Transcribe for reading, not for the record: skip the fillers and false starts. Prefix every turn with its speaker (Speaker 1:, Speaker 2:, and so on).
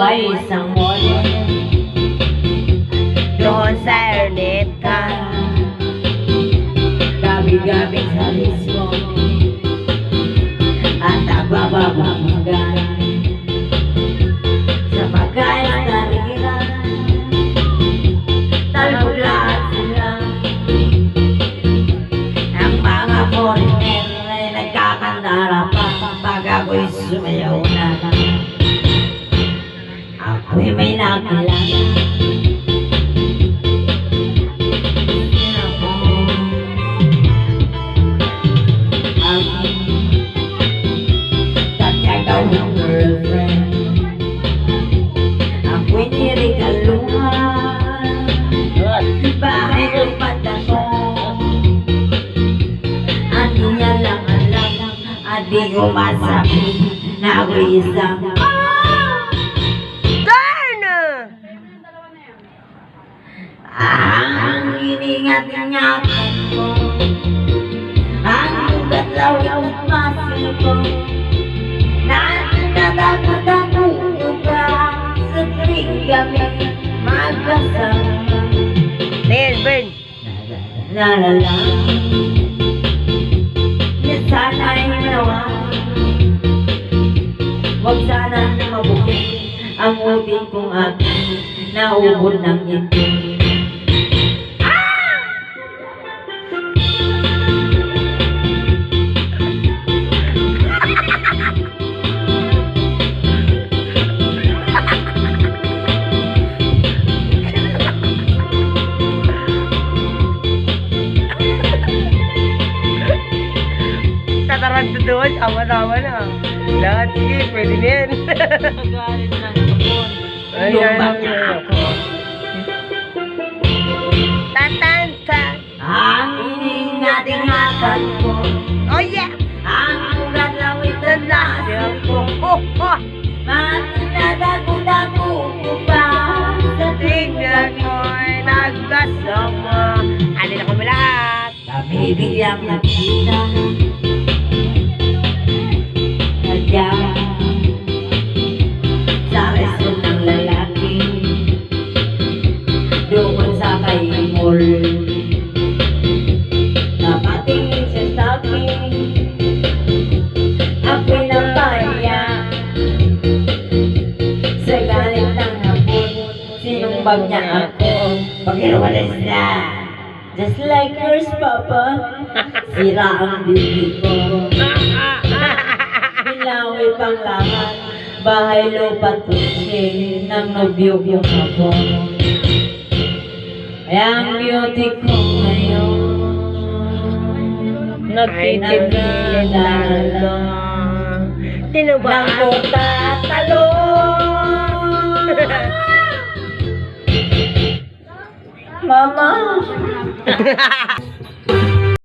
Speaker 1: may isang mall doon sa Ernita. Gabi-gabi sa mismo at nagbababanggan sa pagkain na rira. Talbog lahat sila. Ang mga foreigner ay nagkakandara pa pag ako'y sumayaw na. Ako'y may nakilala. Tatagaw ng girlfriend. Ako'y nirikaluhan. Bahay ko patako. Ano niya lang alam at di ko masabi na ako'y isang ang iningat-ingatan ko. Ang gatlaw yung masil ko. Natatago ko ba sa tuwing kami magkasama.
Speaker 2: Burn.
Speaker 1: Nalala na sana'y manawa. Huwag sana mabukit ang utin kong aking naubod ng ito.
Speaker 2: Tatarang doon, awa-awa na. Lahat, sige, pwede na yan.
Speaker 1: Magalit ng kapon. Lumbang niya ako.
Speaker 2: Tatanta.
Speaker 1: Ang iningat-ingatan ko.
Speaker 2: Oh yeah!
Speaker 1: Ang gatlaw ito nasil ko.
Speaker 2: Oh, oh!
Speaker 1: Matinadago-dago ko ba sa
Speaker 2: Tingnan
Speaker 1: tingnan
Speaker 2: mo'y nagkasama. Ano na kami lahat?
Speaker 1: Bibigyan nakita. Nadya sa resto ng lalaki doon sa kay mall. Napatingin siya sa akin, ako'y napaya. Sa galit ng hapon, sinumbag niya ako. Pag-iwalis na, just like yours, Papa. Sira ang bibig ko. Binawi pang lahat, bahay lupa tutsi ng nobyo kong ako. Kaya ang beauty ko ngayon
Speaker 2: Nagtitigil na lang. Sino ba?
Speaker 1: nang ko tatalon. Mama!